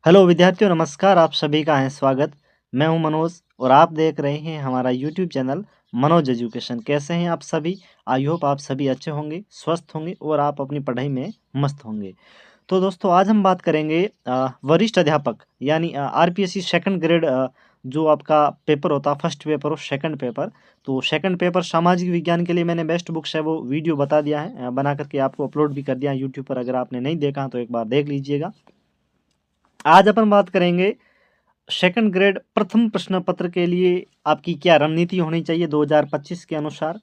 Hello विद्यार्थियों, नमस्कार। आप सभी का है स्वागत। मैं हूं मनोज और आप देख रहे हैं हमारा यूट्यूब चैनल मनोज एजुकेशन। कैसे हैं आप सभी? आई होप आप सभी अच्छे होंगे, स्वस्थ होंगे और आप अपनी पढ़ाई में मस्त होंगे। तो दोस्तों, आज हम बात करेंगे वरिष्ठ अध्यापक यानी आरपीएससी सेकंड ग्रेड, जो आपका पेपर होता है, फर्स्ट पेपर और सेकंड पेपर। तो सेकंड पेपर सामाजिक विज्ञान के लिए मैंने बेस्ट बुक्स है वो वीडियो बता दिया है, बना करके आपको अपलोड भी कर दिया है यूट्यूब पर। अगर आपने नहीं देखा तो एक बार देख लीजिएगा। आज अपन बात करेंगे सेकंड ग्रेड प्रथम प्रश्न पत्र के लिए आपकी क्या रणनीति होनी चाहिए 2025 के अनुसार।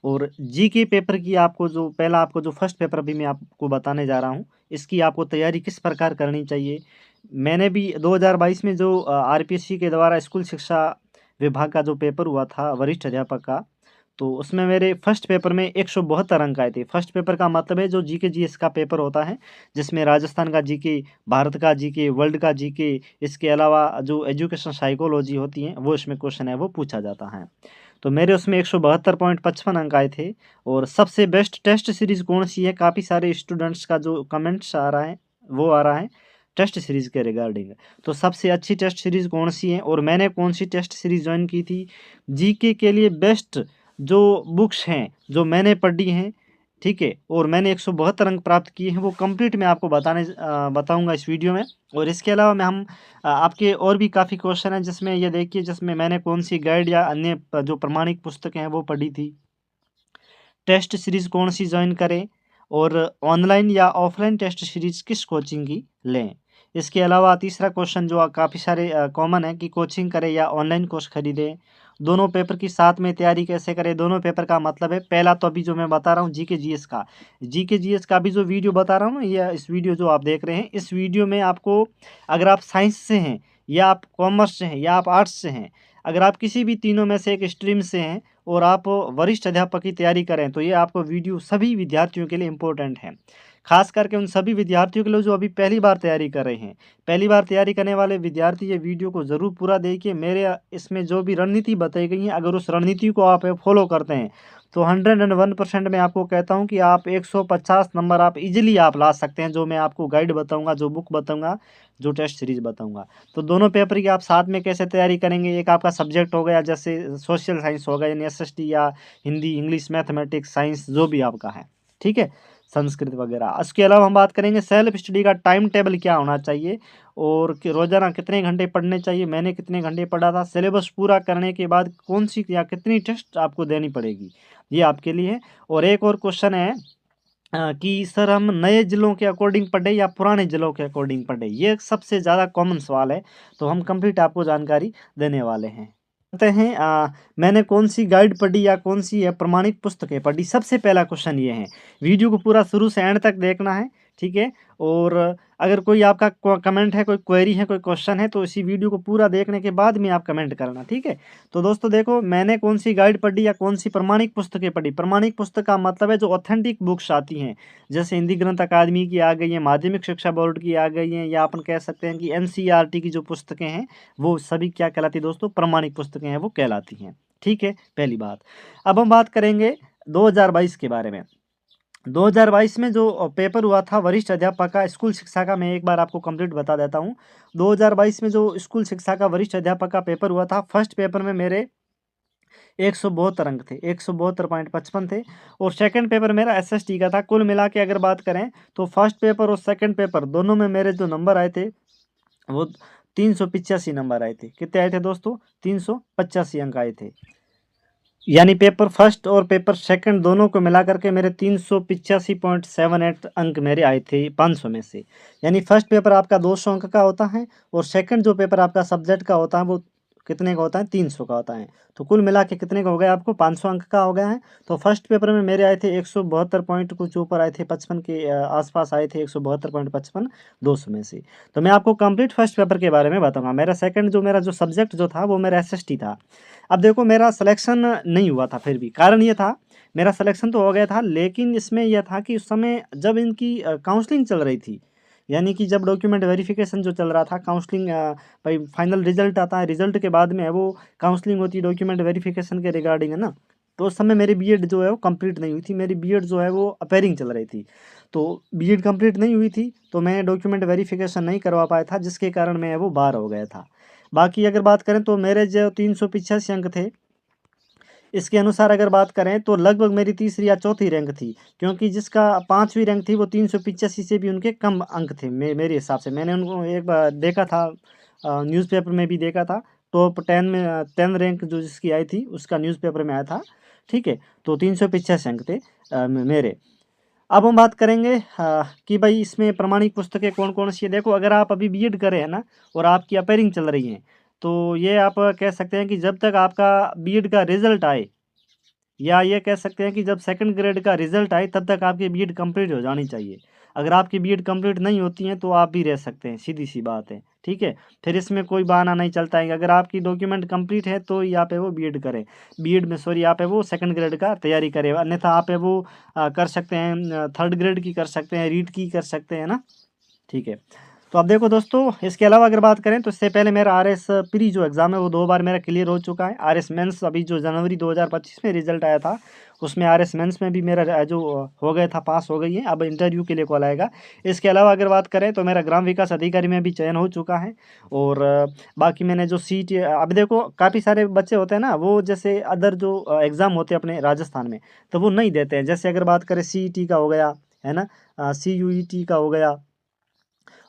और जीके पेपर की आपको जो पहला आपको जो फर्स्ट पेपर अभी मैं आपको बताने जा रहा हूँ, इसकी आपको तैयारी किस प्रकार करनी चाहिए। मैंने भी 2022 में जो आरपीएससी के द्वारा स्कूल शिक्षा विभाग का जो पेपर हुआ था वरिष्ठ अध्यापक का, तो उसमें मेरे फर्स्ट पेपर में 172 अंक आए थे। फर्स्ट पेपर का मतलब है जो जीके जीएस का पेपर होता है, जिसमें राजस्थान का जीके, भारत का जीके, वर्ल्ड का जीके, इसके अलावा जो एजुकेशन साइकोलॉजी होती है वो इसमें क्वेश्चन है वो पूछा जाता है। तो मेरे उसमें 172.55 अंक आए थे। और सबसे बेस्ट टेस्ट सीरीज कौन सी है, काफ़ी सारे स्टूडेंट्स का जो कमेंट्स आ रहा है वो आ रहा है टेस्ट सीरीज के रिगार्डिंग। तो सबसे अच्छी टेस्ट सीरीज कौन सी है और मैंने कौन सी टेस्ट सीरीज ज्वाइन की थी। जीके के लिए बेस्ट जो बुक्स हैं जो मैंने पढ़ी हैं, ठीक है, और मैंने 172 अंक प्राप्त किए हैं, वो कंप्लीट मैं आपको बताऊंगा इस वीडियो में। और इसके अलावा आपके और भी काफ़ी क्वेश्चन हैं, जिसमें ये देखिए जिसमें मैंने कौन सी गाइड या अन्य जो प्रमाणिक पुस्तकें हैं वो पढ़ी थी, टेस्ट सीरीज कौन सी ज्वाइन करें, और ऑनलाइन या ऑफलाइन टेस्ट सीरीज किस कोचिंग की लें। इसके अलावा तीसरा क्वेश्चन जो काफ़ी सारे कॉमन है कि कोचिंग करें या ऑनलाइन कोर्स खरीदें, दोनों पेपर की साथ में तैयारी कैसे करें। दोनों पेपर का मतलब है, पहला तो अभी जो मैं बता रहा हूँ जीके जीएस का भी जो वीडियो बता रहा हूँ ना, या इस वीडियो जो आप देख रहे हैं, इस वीडियो में आपको, अगर आप साइंस से हैं या आप कॉमर्स से हैं या आप आर्ट्स से हैं, अगर आप किसी भी तीनों में से एक स्ट्रीम से हैं और आप वरिष्ठ अध्यापक की तैयारी करें, तो ये आपको वीडियो सभी विद्यार्थियों के लिए इम्पोर्टेंट है। खास करके उन सभी विद्यार्थियों के लिए जो अभी पहली बार तैयारी कर रहे हैं। पहली बार तैयारी करने वाले विद्यार्थी ये वीडियो को ज़रूर पूरा देखिए। मेरे इसमें जो भी रणनीति बताई गई है, अगर उस रणनीति को आप फॉलो करते हैं तो 101% मैं आपको कहता हूँ कि आप 150 नंबर आप इजीली आप ला सकते हैं। जो मैं आपको गाइड बताऊँगा, जो बुक बताऊँगा, जो टेस्ट सीरीज बताऊँगा। तो दोनों पेपर की आप साथ में कैसे तैयारी करेंगे, एक आपका सब्जेक्ट हो गया जैसे सोशल साइंस होगा यानी एसएसटी, या हिंदी, इंग्लिश, मैथमेटिक्स, साइंस जो भी आपका है, ठीक है, संस्कृत वगैरह। इसके अलावा हम बात करेंगे सेल्फ स्टडी का टाइम टेबल क्या होना चाहिए और कि रोजाना कितने घंटे पढ़ने चाहिए, मैंने कितने घंटे पढ़ा था, सिलेबस पूरा करने के बाद कौन सी या कितनी टेस्ट आपको देनी पड़ेगी, ये आपके लिए है। और एक और क्वेश्चन है कि सर हम नए जिलों के अकॉर्डिंग पढ़े या पुराने जिलों के अकॉर्डिंग पढ़े, ये सबसे ज़्यादा कॉमन सवाल है। तो हम कंप्लीट आपको जानकारी देने वाले हैं। कहते हैं मैंने कौन सी गाइड पढ़ी या कौन सी प्रमाणिक पुस्तकें पढ़ी। सबसे पहला क्वेश्चन ये है, वीडियो को पूरा शुरू से एंड तक देखना है, ठीक है। और अगर कोई आपका कमेंट है, कोई क्वेरी है, कोई क्वेश्चन है, तो इसी वीडियो को पूरा देखने के बाद में आप कमेंट करना, ठीक है। तो दोस्तों देखो, मैंने कौन सी गाइड पढ़ी या कौन सी प्रमाणिक पुस्तकें पढ़ी। प्रमाणिक पुस्तक का मतलब है जो ऑथेंटिक बुक्स आती हैं, जैसे हिंदी ग्रंथ अकादमी की आ गई है, माध्यमिक शिक्षा बोर्ड की आ गई हैं, या अपन कह सकते हैं कि एनसीईआरटी की जो पुस्तकें हैं वो सभी क्या कहलाती है दोस्तों, प्रमाणिक पुस्तकें हैं वो कहलाती हैं, ठीक है, पहली बात। अब हम बात करेंगे 2022 के बारे में। 2022 में जो पेपर हुआ था वरिष्ठ अध्यापक का स्कूल शिक्षा का, मैं एक बार आपको कंप्लीट बता देता हूँ। 2022 में जो स्कूल शिक्षा का वरिष्ठ अध्यापक का पेपर हुआ था, फर्स्ट पेपर में मेरे 172 अंक थे, 172.55 थे। और सेकंड पेपर मेरा एसएसटी का था। कुल मिला के अगर बात करें तो फर्स्ट पेपर और सेकंड पेपर दोनों में मेरे जो नंबर आए थे वो 385 नंबर आए थे। कितने आए थे दोस्तों? 385 अंक आए थे। यानी पेपर फर्स्ट और पेपर सेकंड दोनों को मिला करके मेरे 385.78 अंक मेरे आए थे 500 में से। यानी फर्स्ट पेपर आपका 200 अंक का होता है और सेकंड जो पेपर आपका सब्जेक्ट का होता है वो कितने का होता है? 300 का होता है। तो कुल मिला के कितने का हो गया आपको? 500 अंक का हो गया है। तो फर्स्ट पेपर में मेरे आए थे 172 पॉइंट कुछ ऊपर आए थे, 55 के आसपास आए थे, 172.55 200 में से। तो मैं आपको कंप्लीट फर्स्ट पेपर के बारे में बताऊंगा। मेरा जो सब्जेक्ट जो था वो मेरा एसएसटी था। अब देखो, मेरा सिलेक्शन नहीं हुआ था, फिर भी कारण ये था, मेरा सिलेक्शन तो हो गया था, लेकिन इसमें यह था कि उस समय जब इनकी काउंसलिंग चल रही थी, यानी कि जब डॉक्यूमेंट वेरिफिकेशन जो चल रहा था, काउंसलिंग, भाई फाइनल रिजल्ट आता है, रिजल्ट के बाद में है वो काउंसलिंग होती है डॉक्यूमेंट वेरिफिकेशन के रिगार्डिंग, है ना। तो उस समय मेरी बीएड जो है वो कंप्लीट नहीं हुई थी, मेरी बीएड जो है वो अपेयरिंग चल रही थी। तो बीएड कंप्लीट नहीं हुई थी, तो मैं डॉक्यूमेंट वेरिफिकेशन नहीं करवा पाया था, जिसके कारण मैं वो बाहर हो गया था। बाकी अगर बात करें तो मेरे जो 385 अंक थे, इसके अनुसार अगर बात करें तो लगभग मेरी तीसरी या चौथी रैंक थी, क्योंकि जिसका पाँचवीं रैंक थी वो 385 से भी उनके कम अंक थे मेरे हिसाब से। मैंने उनको एक बार देखा था, न्यूज़पेपर में भी देखा था, टॉप 10 में 10 रैंक जो जिसकी आई थी उसका न्यूज़पेपर में आया था। ठीक है, तो 385 अंक थे मेरे। अब हम बात करेंगे कि भाई इसमें प्रमाणिक पुस्तकें कौन कौन सी है। देखो, अगर आप अभी बीएड कर रहे हैं ना और आपकी अपेयरिंग चल रही है, तो ये आप कह सकते हैं कि जब तक आपका बीएड का रिजल्ट आए, या ये कह सकते हैं कि जब सेकंड ग्रेड का रिजल्ट आए तब तक आपकी बीएड कंप्लीट हो जानी चाहिए। अगर आपकी बीएड कंप्लीट नहीं होती है तो आप भी रह सकते हैं, सीधी सी बात है। ठीक है, फिर इसमें कोई बहाना नहीं चलता है कि अगर आपकी डॉक्यूमेंट कंप्लीट है तो ही आप है वो बीएड करें, बीएड में सॉरी आप है वो सेकंड ग्रेड का तैयारी करें, अन्यथा आप है वो कर सकते हैं, थर्ड ग्रेड की कर सकते हैं, रीट की कर सकते हैं ना। ठीक है, तो अब देखो दोस्तों, इसके अलावा अगर बात करें तो इससे पहले मेरा आरएस प्री जो एग्ज़ाम है वो 2 बार मेरा क्लियर हो चुका है। आरएस मेंस अभी जो जनवरी 2025 में रिजल्ट आया था, उसमें आरएस मेंस में भी मेरा जो हो गया था, पास हो गई है। अब इंटरव्यू के लिए कॉल आएगा। इसके अलावा अगर बात करें तो मेरा ग्राम विकास अधिकारी में भी चयन हो चुका है। और बाकी मैंने जो सीट, अब देखो काफ़ी सारे बच्चे होते हैं ना, वो जैसे अदर जो एग्ज़ाम होते हैं अपने राजस्थान में, तो वो नहीं देते हैं। जैसे अगर बात करें सीईटी का हो गया, है ना, सीयूईटी का हो गया,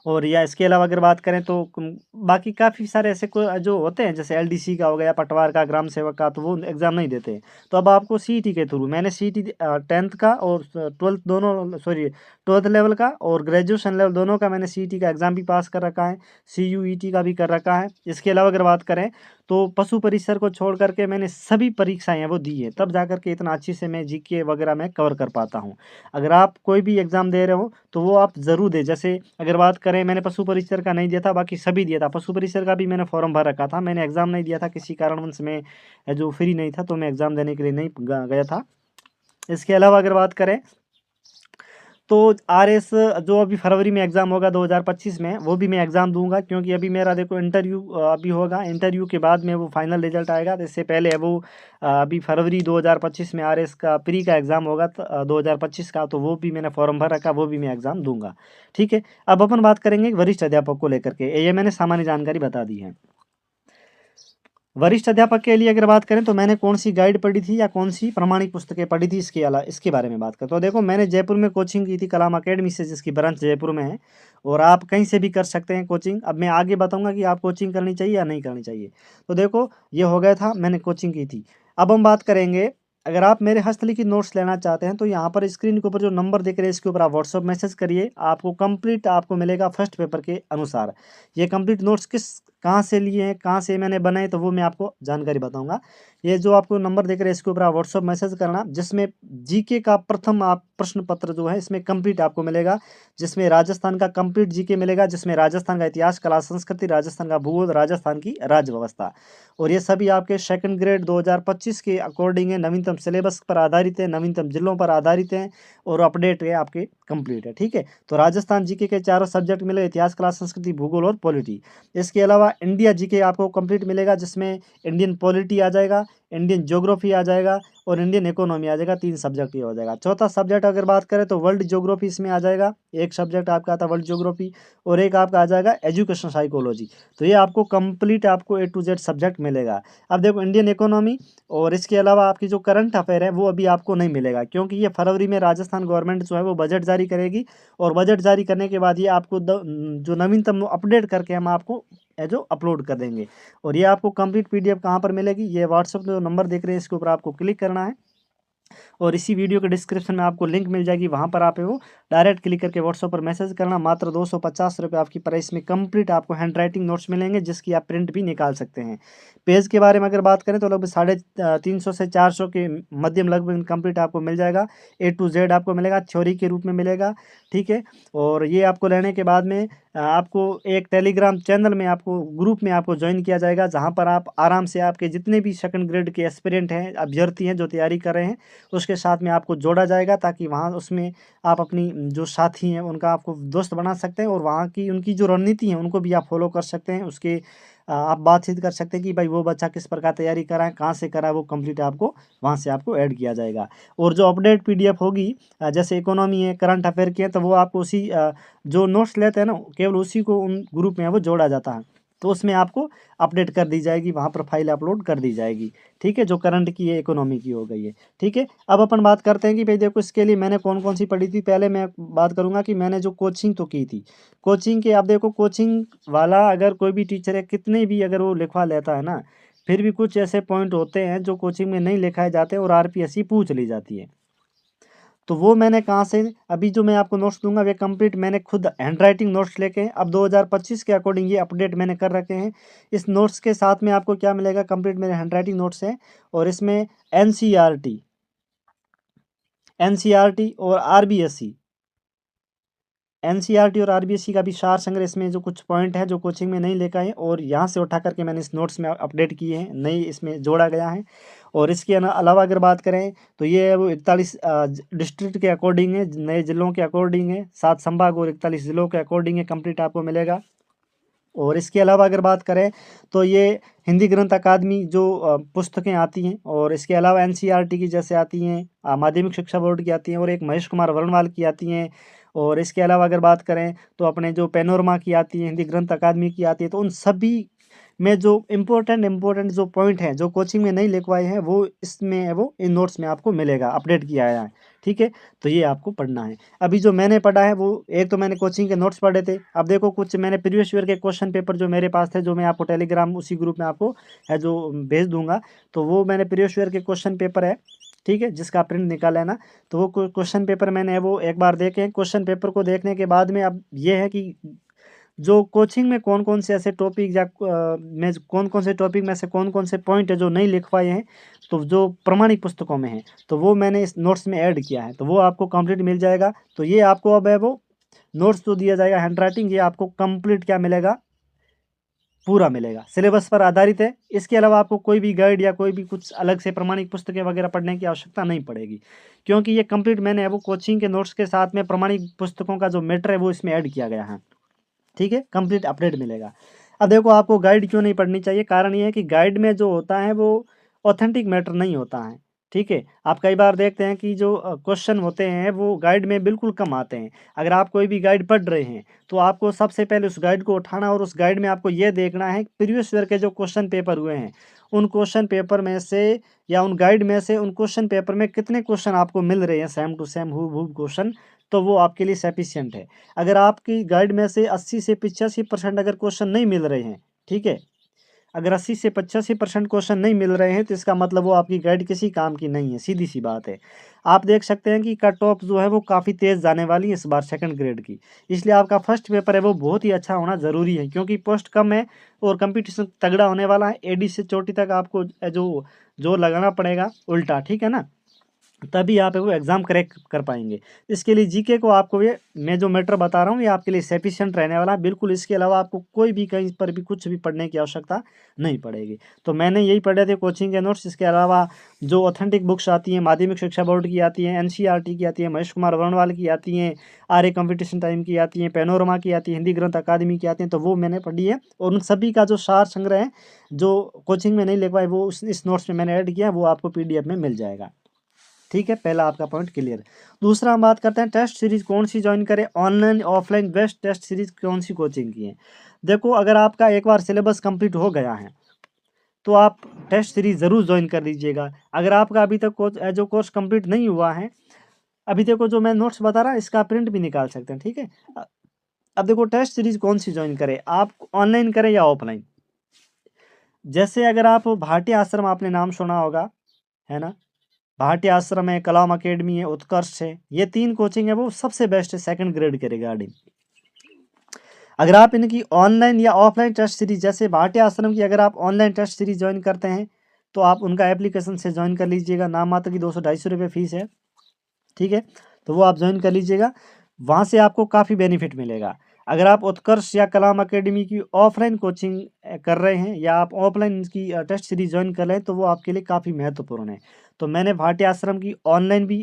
और या इसके अलावा अगर बात करें तो बाकी काफ़ी सारे ऐसे को जो होते हैं, जैसे एलडीसी का हो गया, पटवार का, ग्राम सेवक का, तो वो एग्ज़ाम नहीं देते हैं। तो अब आपको सीईटी के थ्रू, मैंने सीईटी 10th का और 12th दोनों, सॉरी 12th लेवल का और ग्रेजुएशन लेवल दोनों का मैंने सीईटी का एग्ज़ाम भी पास कर रखा है, सीयूईटी का भी कर रखा है। इसके अलावा अगर बात करें तो पशु परिसर को छोड़ करके मैंने सभी परीक्षाएँ हैं वो दी है, तब जा कर के इतना अच्छे से मैं जीके वगैरह में कवर कर पाता हूँ। अगर आप कोई भी एग्ज़ाम दे रहे हो तो वो आप ज़रूर दें। जैसे अगर बात करें, मैंने पशु परिसर का नहीं दिया था, बाकी सभी दिया था। पशु परिसर का भी मैंने फॉर्म भर रखा था, मैंने एग्ज़ाम नहीं दिया था, किसी कारणवश मैं जो फ्री नहीं था तो मैं एग्ज़ाम देने के लिए नहीं गया था। इसके अलावा अगर बात करें तो आरएस जो अभी फरवरी में एग्ज़ाम होगा 2025 में, वो भी मैं एग्ज़ाम दूंगा, क्योंकि अभी मेरा देखो इंटरव्यू अभी होगा, इंटरव्यू के बाद में वो फाइनल रिजल्ट आएगा। तो इससे पहले है वो अभी फरवरी 2025 में आरएस का प्री का एग्ज़ाम होगा, 2025 का, तो वो भी मैंने फॉर्म भर रखा, वो भी मैं एग्ज़ाम दूंगा। ठीक है, अब अपन बात करेंगे वरिष्ठ अध्यापक को लेकर के। ये मैंने सामान्य जानकारी बता दी है। वरिष्ठ अध्यापक के लिए अगर बात करें तो मैंने कौन सी गाइड पढ़ी थी या कौन सी प्रमाणिक पुस्तकें पढ़ी थी, इसके बारे में बात करें तो देखो, मैंने जयपुर में कोचिंग की थी कलाम अकेडमी से, जिसकी ब्रांच जयपुर में है, और आप कहीं से भी कर सकते हैं कोचिंग। अब मैं आगे बताऊंगा कि आप कोचिंग करनी चाहिए या नहीं करनी चाहिए। तो देखो, ये हो गया था, मैंने कोचिंग की थी। अब हम बात करेंगे, अगर आप मेरे हस्तलिखित नोट्स लेना चाहते हैं तो यहाँ पर स्क्रीन के ऊपर जो नंबर दिख रहे हैं इसके ऊपर आप व्हाट्सअप मैसेज करिए, आपको कंप्लीट आपको मिलेगा फर्स्ट पेपर के अनुसार। ये कंप्लीट नोट्स कहाँ से लिए हैं, कहाँ से मैंने बनाए, तो वो मैं आपको जानकारी बताऊंगा। ये जो आपको नंबर देख रहे हैं इसके ऊपर आप व्हाट्सअप मैसेज करना, जिसमें जीके का प्रथम आप प्रश्न पत्र जो है इसमें कंप्लीट आपको मिलेगा, जिसमें राजस्थान का कंप्लीट जीके मिलेगा, जिसमें राजस्थान का इतिहास, कला, संस्कृति, राजस्थान का भूगोल, राजस्थान की राज्य व्यवस्था, और ये सभी आपके सेकंड ग्रेड 2025 के अकॉर्डिंग है, नवीनतम सिलेबस पर आधारित है, नवीनतम जिलों पर आधारित है, और अपडेट है आपके कंप्लीट है। ठीक है, तो राजस्थान जीके के चारों सब्जेक्ट मिले, इतिहास, कला, संस्कृति, भूगोल और पॉलिटी। इसके अलावा इंडिया जीके आपको कंप्लीट मिलेगा, जिसमें इंडियन पॉलिटी आ जाएगा, इंडियन ज्योग्राफी आ जाएगा, और इंडियन इकोनॉमी आ जाएगा। 3 सब्जेक्ट ये हो जाएगा। चौथा सब्जेक्ट अगर बात करें तो वर्ल्ड ज्योग्राफी इसमें आ जाएगा, एक सब्जेक्ट आपका आता है वर्ल्ड ज्योग्राफी, और एक आपका आ जाएगा एजुकेशन साइकोलॉजी। तो ये आपको कंप्लीट आपको A to Z सब्जेक्ट मिलेगा। अब देखो, इंडियन इकोनॉमी और इसके अलावा आपकी जो करंट अफेयर है वो अभी आपको नहीं मिलेगा, क्योंकि ये फरवरी में राजस्थान गवर्नमेंट जो है वो बजट जारी करेगी, और बजट जारी करने के बाद ये आपको जो नवीनतम अपडेट करके हम आपको जो अपलोड कर देंगे। और ये आपको कंप्लीट पीडीएफ कहाँ पर मिलेगी, ये व्हाट्सएप जो नंबर देख रहे हैं इसके ऊपर आपको क्लिक करना है, और इसी वीडियो के डिस्क्रिप्शन में आपको लिंक मिल जाएगी, वहाँ पर आप वो डायरेक्ट क्लिक करके व्हाट्सएप पर मैसेज करना। मात्र 250 रुपये आपकी प्राइस में कंप्लीट आपको हैंड राइटिंग नोट्स मिलेंगे, जिसकी आप प्रिंट भी निकाल सकते हैं। पेज के बारे में अगर बात करें तो लगभग 350 से 400 के मध्यम लगभग कंप्लीट आपको मिल जाएगा। A to Z आपको मिलेगा, थ्योरी के रूप में मिलेगा। ठीक है, और ये आपको लेने के बाद में आपको एक टेलीग्राम चैनल में आपको ग्रुप में आपको ज्वाइन किया जाएगा, जहाँ पर आप आराम से आपके जितने भी सेकंड ग्रेड के एस्पिरेंट हैं, अभ्यर्थी हैं जो तैयारी कर रहे हैं, उसके साथ में आपको जोड़ा जाएगा, ताकि वहाँ उसमें आप अपनी जो साथी हैं उनका आपको दोस्त बना सकते हैं, और वहाँ की उनकी जो रणनीति है उनको भी आप फॉलो कर सकते हैं। उसके आप बातचीत कर सकते हैं कि भाई वो बच्चा किस प्रकार तैयारी कर रहा है, कहाँ से कर रहा है, वो कंप्लीट आपको वहाँ से आपको ऐड किया जाएगा। और जो अपडेट पीडीएफ होगी, जैसे इकोनॉमी है, करंट अफेयर की है, तो वो आपको उसी जो नोट्स लेते हैं ना, केवल उसी को उन ग्रुप में वो जोड़ा जाता है, तो उसमें आपको अपडेट कर दी जाएगी, वहाँ पर फाइल अपलोड कर दी जाएगी। ठीक है, जो करंट की है, इकोनॉमी की हो गई है। ठीक है, अब अपन बात करते हैं कि भाई देखो इसके लिए मैंने कौन कौन सी पढ़ी थी। पहले मैं बात करूंगा कि मैंने जो कोचिंग तो की थी, कोचिंग के, आप देखो कोचिंग वाला अगर कोई भी टीचर है, कितने भी अगर वो लिखवा लेता है ना, फिर भी कुछ ऐसे पॉइंट होते हैं जो कोचिंग में नहीं लिखाए जाते और आरपीएससी पूछ ली जाती है। तो वो मैंने कहाँ से, अभी जो मैं आपको नोट्स दूंगा वे कंप्लीट मैंने खुद हैंड राइटिंग नोट्स लेके अब 2025 के अकॉर्डिंग ये अपडेट मैंने कर रखे हैं। इस नोट्स के साथ में आपको क्या मिलेगा, कंप्लीट मेरे हैंड राइटिंग नोट्स हैं, और इसमें एनसीईआरटी एनसीईआरटी और आरबीएससी, एनसीईआरटी और आरबीएससी का भी सार संग्रह, इसमें जो कुछ पॉइंट है जो कोचिंग में नहीं लेकर आए और यहाँ से उठा करके मैंने इस नोट्स में अपडेट किए हैं, नई इसमें जोड़ा गया है। और इसके अलावा अगर बात करें तो ये वो 41 डिस्ट्रिक्ट के अकॉर्डिंग है, नए जिलों के अकॉर्डिंग है, 7 संभाग और 41 जिलों के अकॉर्डिंग है, कंप्लीट आपको मिलेगा। और इसके अलावा अगर बात करें तो ये हिंदी ग्रंथ अकादमी जो पुस्तकें आती हैं, और इसके अलावा एनसीईआरटी की जैसे आती हैं, माध्यमिक शिक्षा बोर्ड की आती हैं, और एक महेश कुमार वर्णवाल की आती हैं। और इसके अलावा अगर बात करें तो अपने जो पैनोरमा की आती है, हिंदी ग्रंथ अकादमी की आती है, तो उन सभी में जो इम्पोर्टेंट जो पॉइंट हैं जो कोचिंग में नहीं लिखवाए हैं, वो इसमें है, वो इन नोट्स में आपको मिलेगा, अपडेट किया गया है। ठीक है, तो ये आपको पढ़ना है। अभी जो मैंने पढ़ा है वो, एक तो मैंने कोचिंग के नोट्स पढ़े थे, अब देखो कुछ मैंने प्रीवियस ईयर के क्वेश्चन पेपर जो मेरे पास थे, जो मैं आपको टेलीग्राम उसी ग्रुप में आपको है जो भेज दूंगा, तो वो मैंने प्रीवियस ईयर के क्वेश्चन पेपर है, ठीक है, जिसका प्रिंट निकाल लेना। तो वो क्वेश्चन पेपर मैंने वो एक बार देखे। क्वेश्चन पेपर को देखने के बाद में अब ये है कि जो कोचिंग में कौन कौन से ऐसे टॉपिक या में कौन कौन से टॉपिक में से कौन कौन से पॉइंट है जो नहीं लिखवाए हैं, तो जो प्रमाणिक पुस्तकों में है, तो वो मैंने इस नोट्स में ऐड किया है, तो वो आपको कंप्लीट मिल जाएगा। तो ये आपको अब है वो नोट्स जो दिया जाएगा हैंड राइटिंग, ये आपको कंप्लीट क्या मिलेगा, पूरा मिलेगा, सिलेबस पर आधारित है। इसके अलावा आपको कोई भी गाइड या कोई भी कुछ अलग से प्रमाणिक पुस्तकें वगैरह पढ़ने की आवश्यकता नहीं पड़ेगी, क्योंकि ये कंप्लीट मैंने है वो कोचिंग के नोट्स के साथ में प्रमाणिक पुस्तकों का जो मैटर है वो इसमें ऐड किया गया है। ठीक है, कंप्लीट अपडेट मिलेगा। अब देखो आपको गाइड क्यों नहीं पढ़नी चाहिए, कारण ये है कि गाइड में जो होता है वो ऑथेंटिक मैटर नहीं होता है। ठीक है, आप कई बार देखते हैं कि जो क्वेश्चन होते हैं वो गाइड में बिल्कुल कम आते हैं। अगर आप कोई भी गाइड पढ़ रहे हैं तो आपको सबसे पहले उस गाइड को उठाना, और उस गाइड में आपको ये देखना है प्रीवियस ईयर के जो क्वेश्चन पेपर हुए हैं, उन क्वेश्चन पेपर में से या उन गाइड में से उन क्वेश्चन पेपर में कितने क्वेश्चन आपको मिल रहे हैं सेम टू सेम हूबहू क्वेश्चन, तो वो आपके लिए सफिशियंट है। अगर आपकी गाइड में से 80 से 85% अगर क्वेश्चन नहीं मिल रहे हैं, ठीक है, अगर 80 से 85% क्वेश्चन नहीं मिल रहे हैं, तो इसका मतलब वो आपकी गाइड किसी काम की नहीं है, सीधी सी बात है। आप देख सकते हैं कि कट ऑफ जो है वो काफ़ी तेज़ जाने वाली है इस बार सेकंड ग्रेड की, इसलिए आपका फर्स्ट पेपर है वो बहुत ही अच्छा होना ज़रूरी है, क्योंकि पोस्ट कम है और कंपटीशन तगड़ा होने वाला है। एडी से चोटी तक आपको जो जोर लगाना पड़ेगा उल्टा, ठीक है ना, तभी आप वो एग्ज़ाम क्रैक कर पाएंगे। इसके लिए जीके को आपको ये मैं जो मैटर बता रहा हूँ ये आपके लिए सफिशिएंट रहने वाला है बिल्कुल। इसके अलावा आपको कोई भी कहीं पर भी कुछ भी पढ़ने की आवश्यकता नहीं पड़ेगी। तो मैंने यही पढ़े थे कोचिंग के नोट्स। इसके अलावा जो ऑथेंटिक बुक्स आती हैं, माध्यमिक शिक्षा बोर्ड की आती हैं, एनसीईआरटी की आती है, महेश कुमार वर्णवाल की आती हैं, आर्य कंपटीशन टाइम की आती हैं, पैनोरमा की आती है, हिंदी ग्रंथ अकादमी की आती हैं, तो वो मैंने पढ़ी है। और उन सभी का जो सार संग्रह है जो कोचिंग में नहीं लिख पाए वो इस नोट्स में मैंने ऐड किया, वो आपको PDF में मिल जाएगा। ठीक है, पहला आपका पॉइंट क्लियर। दूसरा हम बात करते हैं टेस्ट सीरीज कौन सी ज्वाइन करें, online offline best test series कौन सी कोचिंग की है। देखो अगर आपका एक बार सिलेबस कंप्लीट हो गया है तो आप टेस्ट सीरीज ज़रूर ज्वाइन कर लीजिएगा। अगर आपका अभी तक जो कोर्स कंप्लीट नहीं हुआ है, अभी देखो जो मैं नोट्स बता रहा इसका प्रिंट भी निकाल सकते हैं। ठीक है, अब देखो टेस्ट सीरीज कौन सी ज्वाइन करें, आप ऑनलाइन करें या ऑफलाइन। जैसे अगर आप भारतीय आश्रम, आपने नाम सुना होगा, है ना, भारतीय आश्रम है, कलाम अकेडमी है, उत्कर्ष है, ये 3 कोचिंग है वो सबसे बेस्ट है सेकंड ग्रेड के रिगार्डिंग। अगर आप इनकी ऑनलाइन या ऑफलाइन टेस्ट सीरीज, जैसे भारतीय आश्रम की अगर आप ऑनलाइन टेस्ट सीरीज ज्वाइन करते हैं तो आप उनका एप्लीकेशन से ज्वाइन कर लीजिएगा, नाम मात्र की 200-250 रुपये फीस है। ठीक है, तो वो आप ज्वाइन कर लीजिएगा, वहाँ से आपको काफ़ी बेनिफिट मिलेगा। अगर आप उत्कर्ष या कलाम अकेडमी की ऑफलाइन कोचिंग कर रहे हैं या आप ऑफलाइन की टेस्ट सीरीज ज्वाइन कर रहे हैं तो वो आपके लिए काफ़ी महत्वपूर्ण है। तो मैंने भाटी आश्रम की ऑनलाइन भी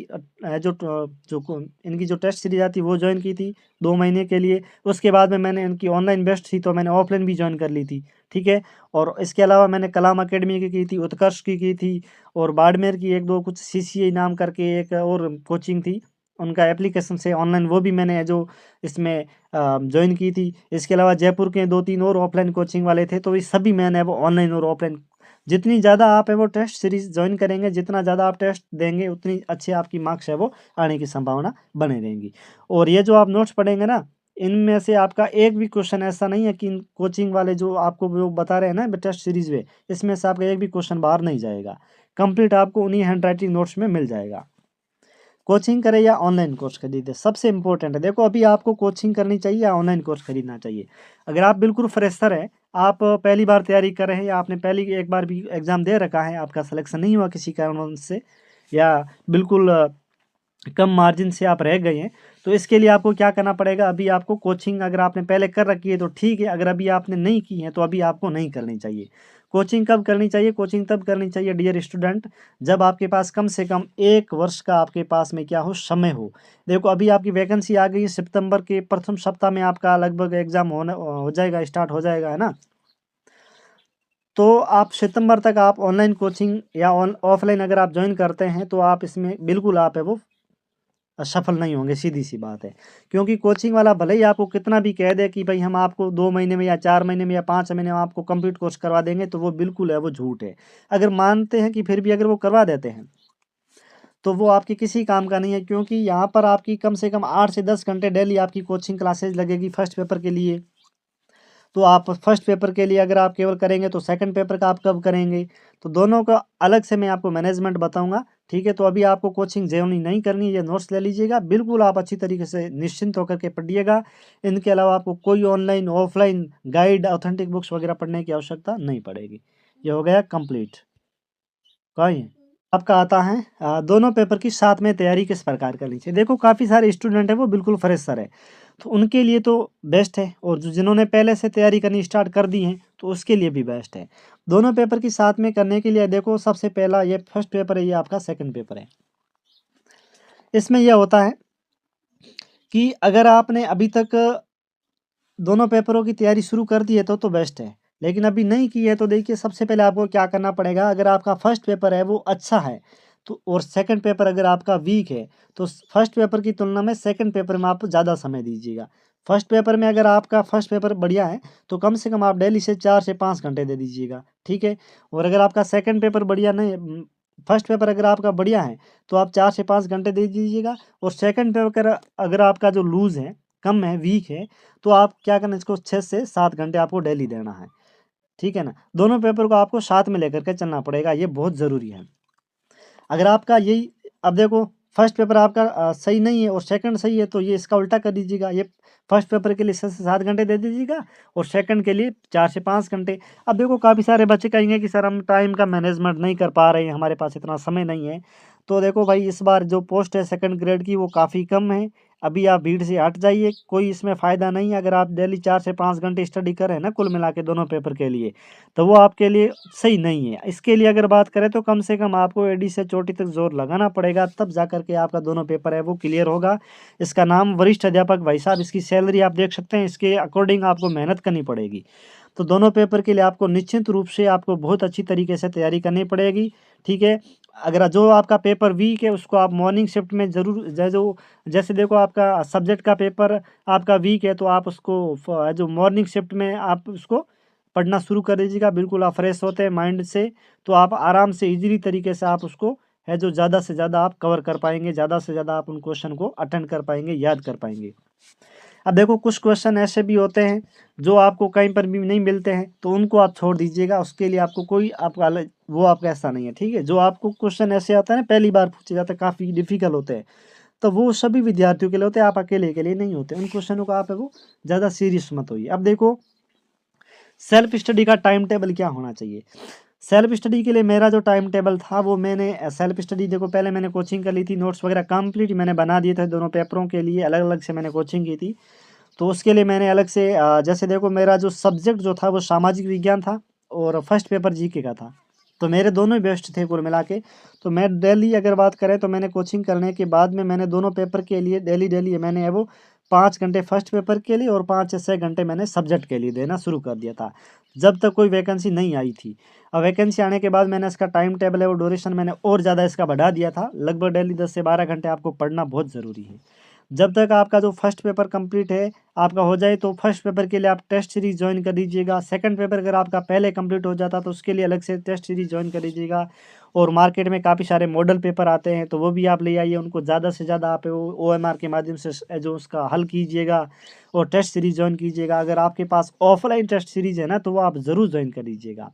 इनकी जो टेस्ट सीरीज आती है वो ज्वाइन की थी 2 महीने के लिए। उसके बाद में मैंने इनकी ऑनलाइन बेस्ट थी तो मैंने ऑफलाइन भी ज्वाइन कर ली थी, ठीक है। और इसके अलावा मैंने कलाम अकेडमी की थी, उत्कर्ष की थी, और बाड़मेर की एक दो कुछ CCI नाम करके एक और कोचिंग थी, उनका एप्लीकेशन से ऑनलाइन वो भी मैंने जो इसमें ज्वाइन की थी। इसके अलावा जयपुर के 2-3 और ऑफलाइन कोचिंग वाले थे, तो ये सभी मैंने वो ऑनलाइन और ऑफलाइन, जितनी ज़्यादा आप है वो टेस्ट सीरीज ज्वाइन करेंगे, जितना ज़्यादा आप टेस्ट देंगे उतनी अच्छी आपकी मार्क्स है वो आने की संभावना बनी रहेंगी। और ये जो आप नोट्स पढ़ेंगे ना, इनमें से आपका एक भी क्वेश्चन ऐसा नहीं है कि इन कोचिंग वाले जो आपको वो बता रहे हैं ना टेस्ट सीरीज में, इसमें से आपका एक भी क्वेश्चन बाहर नहीं जाएगा। कंप्लीट आपको उन्हीं हैंडराइटिंग नोट्स में मिल जाएगा। कोचिंग करें या ऑनलाइन कोर्स खरीदें, सबसे इम्पोर्टेंट है। देखो अभी आपको कोचिंग करनी चाहिए या ऑनलाइन कोर्स खरीदना चाहिए। अगर आप बिल्कुल फ्रेशर हैं, आप पहली बार तैयारी कर रहे हैं या आपने पहली एक बार भी एग्ज़ाम दे रखा है, आपका सिलेक्शन नहीं हुआ किसी कारणवश से, या बिल्कुल कम मार्जिन से आप रह गए हैं, तो इसके लिए आपको क्या करना पड़ेगा, अभी आपको कोचिंग अगर आपने पहले कर रखी है तो ठीक है, अगर अभी आपने नहीं की है तो अभी आपको नहीं करनी चाहिए। कोचिंग कब करनी चाहिए? कोचिंग तब करनी चाहिए डियर स्टूडेंट, जब आपके पास कम से कम 1 वर्ष का आपके पास में क्या हो, समय हो। देखो अभी आपकी वैकेंसी आ गई है, सितंबर के प्रथम सप्ताह में आपका लगभग एग्ज़ाम हो जाएगा, स्टार्ट हो जाएगा, है ना। तो आप सितंबर तक आप ऑनलाइन कोचिंग या ऑफलाइन अगर आप ज्वाइन करते हैं तो आप इसमें बिल्कुल आप है वो सफल नहीं होंगे, सीधी सी बात है। क्योंकि कोचिंग वाला भले ही आपको कितना भी कह दे कि भाई हम आपको 2 महीने में या 4 महीने में या 5 महीने में आपको कंप्लीट कोर्स करवा देंगे, तो वो बिल्कुल है वो झूठ है। अगर मानते हैं कि फिर भी अगर वो करवा देते हैं तो वो आपके किसी काम का नहीं है, क्योंकि यहाँ पर आपकी कम से कम 8 से 10 घंटे डेली आपकी कोचिंग क्लासेज लगेगी फर्स्ट पेपर के लिए। तो आप फर्स्ट पेपर के लिए अगर आप केवल करेंगे तो सेकंड पेपर का आप कब करेंगे? तो दोनों का अलग से मैं आपको मैनेजमेंट बताऊंगा, ठीक है। तो अभी आपको कोचिंग ज्वाइन नहीं करनी है, ये नोट्स ले लीजिएगा, बिल्कुल आप अच्छी तरीके से निश्चिंत होकर के पढ़िएगा। इनके अलावा आपको कोई online offline guide authentic books वगैरह पढ़ने की आवश्यकता नहीं पड़ेगी। ये हो गया कंप्लीट। कहीं आपका आता है दोनों पेपर की साथ में तैयारी किस प्रकार करनी चाहिए। देखो काफ़ी सारे स्टूडेंट हैं वो बिल्कुल फ्रेशर है, तो उनके लिए तो बेस्ट है, और जो जिन्होंने पहले से तैयारी करनी स्टार्ट कर दी है तो उसके लिए भी बेस्ट है। दोनों पेपर की साथ में करने के लिए देखो सबसे पहला ये फर्स्ट पेपर है, ये आपका सेकंड पेपर है। इसमें यह होता है कि अगर आपने अभी तक दोनों पेपरों की तैयारी शुरू कर दी है तो बेस्ट है, लेकिन अभी नहीं की है तो देखिए सबसे पहले आपको क्या करना पड़ेगा। अगर आपका फर्स्ट पेपर है वो अच्छा है तो, और सेकंड पेपर अगर आपका वीक है, तो फर्स्ट पेपर की तुलना में सेकंड पेपर में आप ज़्यादा समय दीजिएगा। फर्स्ट पेपर में अगर आपका फर्स्ट पेपर बढ़िया है तो कम से कम आप डेली से 4 से 5 घंटे दे दीजिएगा, ठीक है। और अगर आपका सेकंड पेपर बढ़िया नहीं, फर्स्ट पेपर अगर आपका बढ़िया है तो आप 4 से 5 घंटे दे दीजिएगा। और सेकंड पेपर अगर आपका जो लूज़ है, कम है, वीक है, तो आप क्या करना, इसको 6 से 7 घंटे आपको डेली देना है, ठीक है ना। दोनों पेपर को आपको साथ में लेकर के चलना पड़ेगा, ये बहुत ज़रूरी है। अगर आपका यही, अब देखो फर्स्ट पेपर आपका सही नहीं है और सेकंड सही है, तो ये इसका उल्टा कर दीजिएगा, ये फर्स्ट पेपर के लिए 6 से 7 घंटे दे दीजिएगा और सेकंड के लिए 4 से 5 घंटे। अब देखो काफ़ी सारे बच्चे कहेंगे कि सर हम टाइम का मैनेजमेंट नहीं कर पा रहे हैं, हमारे पास इतना समय नहीं है। तो देखो भाई इस बार जो पोस्ट है सेकंड ग्रेड की वो काफ़ी कम है, अभी आप भीड़ से हट जाइए, कोई इसमें फ़ायदा नहीं है। अगर आप डेली 4 से 5 घंटे स्टडी करें ना कुल मिला के दोनों पेपर के लिए, तो वो आपके लिए सही नहीं है। इसके लिए अगर बात करें तो कम से कम आपको एडी से चोटी तक जोर लगाना पड़ेगा, तब जा कर के आपका दोनों पेपर है वो क्लियर होगा। इसका नाम वरिष्ठ अध्यापक भाई साहब, इसकी सैलरी आप देख सकते हैं, इसके अकॉर्डिंग आपको मेहनत करनी पड़ेगी। तो दोनों पेपर के लिए आपको निश्चित रूप से आपको बहुत अच्छी तरीके से तैयारी करनी पड़ेगी, ठीक है। अगर जो आपका पेपर वीक है उसको आप मॉर्निंग शिफ्ट में ज़रूर जो, जैसे देखो आपका सब्जेक्ट का पेपर आपका वीक है तो आप उसको जो मॉर्निंग शिफ्ट में आप उसको पढ़ना शुरू कर दीजिएगा, बिल्कुल आप फ्रेश होते हैं माइंड से, तो आप आराम से इजीली तरीके से आप उसको है जो ज़्यादा से ज़्यादा आप कवर कर पाएंगे, ज़्यादा से ज़्यादा आप उन क्वेश्चन को अटेंड कर पाएंगे, याद कर पाएंगे। अब देखो कुछ क्वेश्चन ऐसे भी होते हैं जो आपको कहीं पर भी नहीं मिलते हैं, तो उनको आप छोड़ दीजिएगा, उसके लिए आपको कोई आपका अलग वो आपका ऐसा नहीं है, ठीक है। जो आपको क्वेश्चन ऐसे आता है ना पहली बार पूछे जाते हैं, काफ़ी डिफिकल्ट होते हैं, तो वो सभी विद्यार्थियों के लिए होते हैं, आप अकेले के लिए नहीं होते। उन क्वेश्चनों का आप है वो ज़्यादा सीरियस मत होइए। अब देखो सेल्फ स्टडी का टाइम टेबल क्या होना चाहिए। सेल्फ स्टडी के लिए मेरा जो टाइम टेबल था वो मैंने सेल्फ स्टडी, देखो पहले मैंने कोचिंग कर ली थी, नोट्स वगैरह कंप्लीट मैंने बना दिए थे, दोनों पेपरों के लिए अलग अलग से मैंने कोचिंग की थी। तो उसके लिए मैंने अलग से जैसे देखो मेरा जो सब्जेक्ट जो था वो सामाजिक विज्ञान था और फर्स्ट पेपर जीके का था। तो मेरे दोनों ही बेस्ट थे कुल मिला के। तो मैं डेली अगर बात करें तो मैंने कोचिंग करने के बाद में मैंने दोनों पेपर के लिए डेली मैंने वो 5 घंटे फर्स्ट पेपर के लिए और 5 से 6 घंटे मैंने सब्जेक्ट के लिए देना शुरू कर दिया था, जब तक कोई वैकेंसी नहीं आई थी। अब वैकेंसी आने के बाद मैंने इसका टाइम टेबल है वो ड्यूरेशन मैंने और ज़्यादा इसका बढ़ा दिया था। लगभग डेली 10 से 12 घंटे आपको पढ़ना बहुत ज़रूरी है। जब तक आपका जो फर्स्ट पेपर कंप्लीट है आपका हो जाए तो फर्स्ट पेपर के लिए आप टेस्ट सीरीज ज्वाइन कर दीजिएगा। सेकंड पेपर अगर आपका पहले कंप्लीट हो जाता तो उसके लिए अलग से टेस्ट सीरीज ज्वाइन कर दीजिएगा। और मार्केट में काफ़ी सारे मॉडल पेपर आते हैं तो वो भी आप ले आइए, उनको ज़्यादा से ज़्यादा आप OMR के माध्यम से जो उसका हल कीजिएगा और टेस्ट सीरीज ज्वाइन कीजिएगा। अगर आपके पास ऑफलाइन टेस्ट सीरीज है ना तो वो आप ज़रूर ज्वाइन कर लीजिएगा।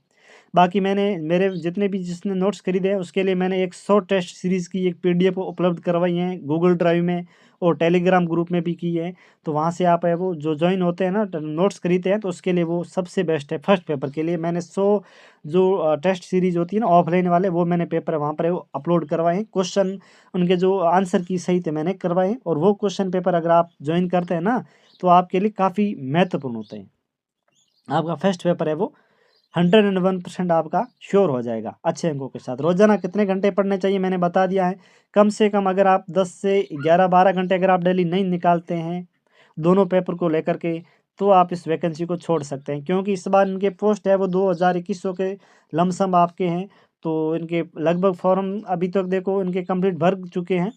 बाकी मैंने मेरे जितने भी जिसने नोट्स खरीदे हैं उसके लिए मैंने एक शॉर्ट टेस्ट सीरीज़ की एक PDF उपलब्ध करवाई है गूगल ड्राइव में और टेलीग्राम ग्रुप में भी की है। तो वहाँ से आप है वो जो ज्वाइन होते हैं ना नोट्स खरीदते हैं तो उसके लिए वो सबसे बेस्ट है। फर्स्ट पेपर के लिए मैंने 100 जो टेस्ट सीरीज होती है ना ऑफलाइन वाले वो मैंने पेपर वहाँ पर वो अपलोड करवाए हैं। क्वेश्चन उनके जो आंसर की सही थे मैंने करवाए हैं और वो क्वेश्चन पेपर अगर आप ज्वाइन करते हैं ना तो आपके लिए काफ़ी महत्वपूर्ण होते हैं। आपका फर्स्ट पेपर है वो 101% आपका श्योर हो जाएगा अच्छे अंकों के साथ। रोजाना कितने घंटे पढ़ने चाहिए मैंने बता दिया है। कम से कम अगर आप 10 से 11-12 घंटे अगर आप डेली नहीं निकालते हैं दोनों पेपर को लेकर के तो आप इस वैकेंसी को छोड़ सकते हैं, क्योंकि इस बार इनके पोस्ट है वो 2021 के लमसम आपके हैं। तो इनके लगभग फॉर्म अभी तक देखो इनके कंप्लीट भर चुके हैं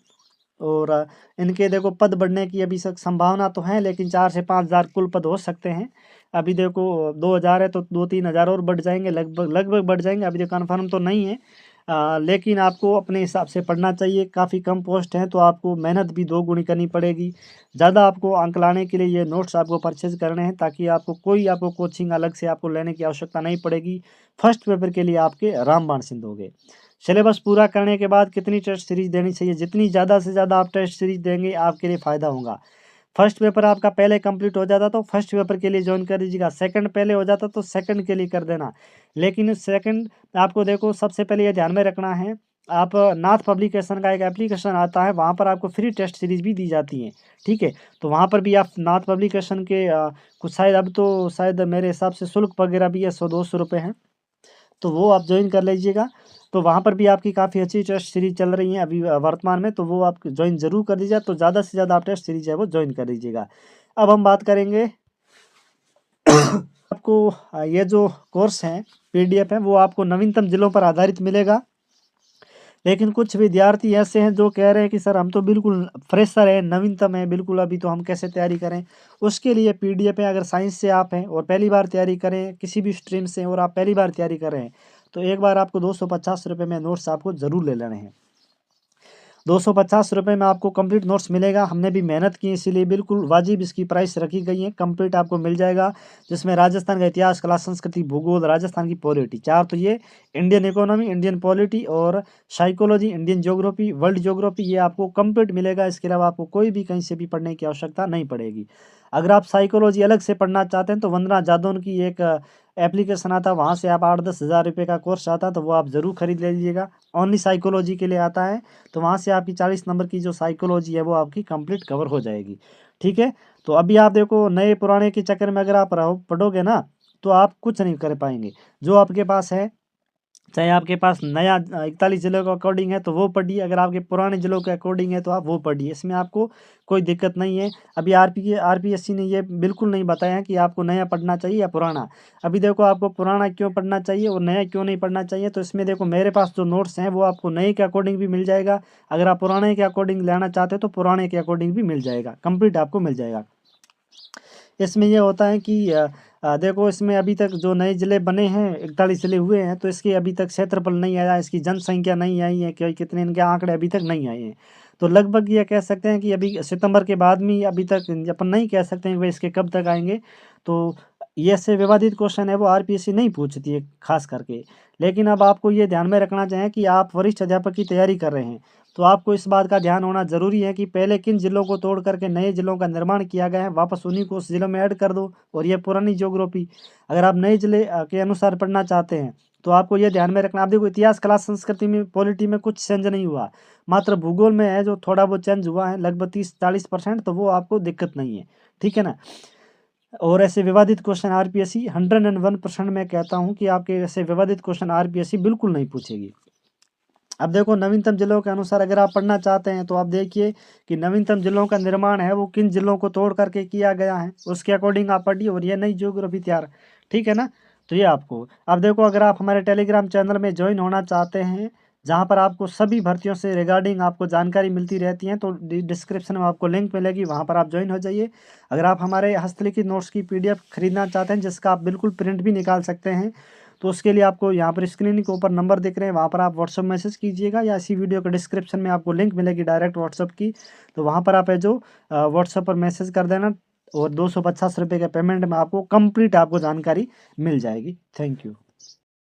और इनके देखो पद बढ़ने की अभी तक संभावना तो है, लेकिन 4 से 5 हज़ार कुल पद हो सकते हैं। अभी देखो 2000 है तो 2-3 हज़ार और बढ़ जाएंगे, लगभग बढ़ जाएंगे, अभी तो कन्फर्म तो नहीं है। लेकिन आपको अपने हिसाब से पढ़ना चाहिए। काफ़ी कम पोस्ट हैं तो आपको मेहनत भी 2 गुनी करनी पड़ेगी। ज़्यादा आपको अंक लाने के लिए ये नोट्स आपको परचेज़ करने हैं ताकि आपको कोचिंग अलग से आपको लेने की आवश्यकता नहीं पड़ेगी। फर्स्ट पेपर के लिए आपके रामबाण सिद्ध होंगे। सिलेबस पूरा करने के बाद कितनी टेस्ट सीरीज देनी चाहिए, जितनी ज़्यादा से ज़्यादा आप टेस्ट सीरीज देंगे आपके लिए फ़ायदा होगा। फर्स्ट पेपर आपका पहले कंप्लीट हो जाता तो फर्स्ट पेपर के लिए ज्वाइन कर दीजिएगा, सेकंड पहले हो जाता तो सेकंड के लिए कर देना। लेकिन सेकंड आपको देखो सबसे पहले ये ध्यान में रखना है, आप नाथ पब्लिकेशन का एक एप्लीकेशन आता है वहाँ पर आपको फ्री टेस्ट सीरीज भी दी जाती हैं। ठीक है, तो वहाँ पर भी आप नाथ पब्लिकेशन के कुछ शायद अब तो शायद मेरे हिसाब से शुल्क वगैरह भी है 100-200 रुपये हैं, तो वो आप ज्वाइन कर लीजिएगा। तो वहाँ पर भी आपकी काफ़ी अच्छी टेस्ट सीरीज चल रही हैं अभी वर्तमान में, तो वो आप ज्वाइन ज़रूर कर दीजिएगा। तो ज़्यादा से ज़्यादा आप टेस्ट सीरीज है वो ज्वाइन कर दीजिएगा। अब हम बात करेंगे आपको ये जो कोर्स है PDF है वो आपको नवीनतम जिलों पर आधारित मिलेगा। लेकिन कुछ विद्यार्थी ऐसे हैं जो कह रहे हैं कि सर हम तो बिल्कुल फ्रेशर है, नवीनतम है बिल्कुल, अभी तो हम कैसे तैयारी करें। उसके लिए PDF है, अगर साइंस से आप हैं और पहली बार तैयारी करें किसी भी स्ट्रीम से और आप पहली बार तैयारी कर रहे हैं तो एक बार आपको 250 रुपये में नोट्स आपको ज़रूर ले लेने हैं। 250 रुपये में आपको कंप्लीट नोट्स मिलेगा। हमने भी मेहनत की इसीलिए बिल्कुल वाजिब इसकी प्राइस रखी गई है। कंप्लीट आपको मिल जाएगा जिसमें राजस्थान का इतिहास, कला, संस्कृति, भूगोल, राजस्थान की पॉलिटी 4 तो ये, इंडियन इकोनॉमी, इंडियन पॉलिटी और psychology, Indian geography, world geography, ये आपको कंप्लीट मिलेगा। इसके अलावा आपको कोई भी कहीं से भी पढ़ने की आवश्यकता नहीं पड़ेगी। अगर आप साइकोलॉजी अलग से पढ़ना चाहते हैं तो वंदना जादौन की एक एप्लीकेशन आता है, वहाँ से आप 8-10 हज़ार रुपये का कोर्स आता है तो वो आप ज़रूर खरीद लीजिएगा। ओनली साइकोलॉजी के लिए आता है तो वहाँ से आपकी 40 नंबर की जो साइकोलॉजी है वो आपकी कंप्लीट कवर हो जाएगी। ठीक है, तो अभी आप देखो नए पुराने के चक्कर में अगर आप पढ़ोगे ना तो आप कुछ नहीं कर पाएंगे। जो आपके पास है, चाहे आपके पास नया 41 जिलों का अकॉर्डिंग है तो वो पढ़िए, अगर आपके पुराने जिलों के अकॉर्डिंग है तो आप वो पढ़िए, इसमें आपको कोई दिक्कत नहीं है। अभी RPSC ने ये बिल्कुल नहीं बताया कि आपको नया पढ़ना चाहिए या पुराना। अभी देखो आपको पुराना क्यों पढ़ना चाहिए और नया क्यों नहीं पढ़ना चाहिए, तो इसमें देखो मेरे पास जो नोट्स हैं वो आपको नए के अकॉर्डिंग भी मिल जाएगा। अगर आप पुराने के अकॉर्डिंग लेना चाहते हो तो पुराने के अकॉर्डिंग भी मिल जाएगा, कंप्लीट आपको मिल जाएगा। इसमें ये होता है कि देखो इसमें अभी तक जो नए ज़िले बने हैं 41 ज़िले हुए हैं तो इसके अभी तक क्षेत्रफल नहीं आया, इसकी जनसंख्या नहीं आई है कि कितने इनके आंकड़े अभी तक नहीं आए हैं। तो लगभग ये कह सकते हैं कि अभी सितंबर के बाद में अभी तक अपन नहीं कह सकते हैं कि भाई इसके कब तक आएंगे। तो ये ऐसे विवादित क्वेश्चन है वो RPSC नहीं पूछती है खास करके। लेकिन अब आपको ये ध्यान में रखना चाहिए कि आप वरिष्ठ अध्यापक की तैयारी कर रहे हैं तो आपको इस बात का ध्यान होना ज़रूरी है कि पहले किन जिलों को तोड़ करके नए जिलों का निर्माण किया गया है वापस उन्हीं को उस जिलों में ऐड कर दो। और ये पुरानी ज्योग्राफी अगर आप नए जिले के अनुसार पढ़ना चाहते हैं तो आपको ये ध्यान में रखना। आप देखो इतिहास, कला, संस्कृति में, पॉलिटी में कुछ चेंज नहीं हुआ, मात्र भूगोल में है जो थोड़ा बहुत चेंज हुआ है, लगभग 30-40%, तो वो आपको दिक्कत नहीं है, ठीक है ना। और ऐसे विवादित क्वेश्चन आरपीएससी 101% मैं कहता हूँ कि आपके ऐसे विवादित क्वेश्चन आरपीएससी बिल्कुल नहीं पूछेगी। अब देखो नवीनतम जिलों के अनुसार अगर आप पढ़ना चाहते हैं तो आप देखिए कि नवीनतम जिलों का निर्माण है वो किन जिलों को तोड़ करके किया गया है, उसके अकॉर्डिंग आप पढ़िए। और ये नई ज्योग्राफी तैयार, ठीक है ना। तो ये आपको, अब देखो अगर आप हमारे टेलीग्राम चैनल में ज्वाइन होना चाहते हैं जहाँ पर आपको सभी भर्तियों से रिगार्डिंग आपको जानकारी मिलती रहती है, तो डिस्क्रिप्शन में आपको लिंक मिलेगी, वहाँ पर आप ज्वाइन हो जाइए। अगर आप हमारे हस्तलिखित नोट्स की पीडीएफ खरीदना चाहते हैं जिसका आप बिल्कुल प्रिंट भी निकाल सकते हैं, तो उसके लिए आपको यहाँ पर स्क्रीन के ऊपर नंबर दिख रहे हैं, वहाँ पर आप व्हाट्सअप मैसेज कीजिएगा, या इसी वीडियो के डिस्क्रिप्शन में आपको लिंक मिलेगी डायरेक्ट व्हाट्सअप की, तो वहाँ पर आप है जो व्हाट्सअप पर मैसेज कर देना, और 250 रुपये के पेमेंट में आपको कंप्लीट आपको जानकारी मिल जाएगी। Thank you.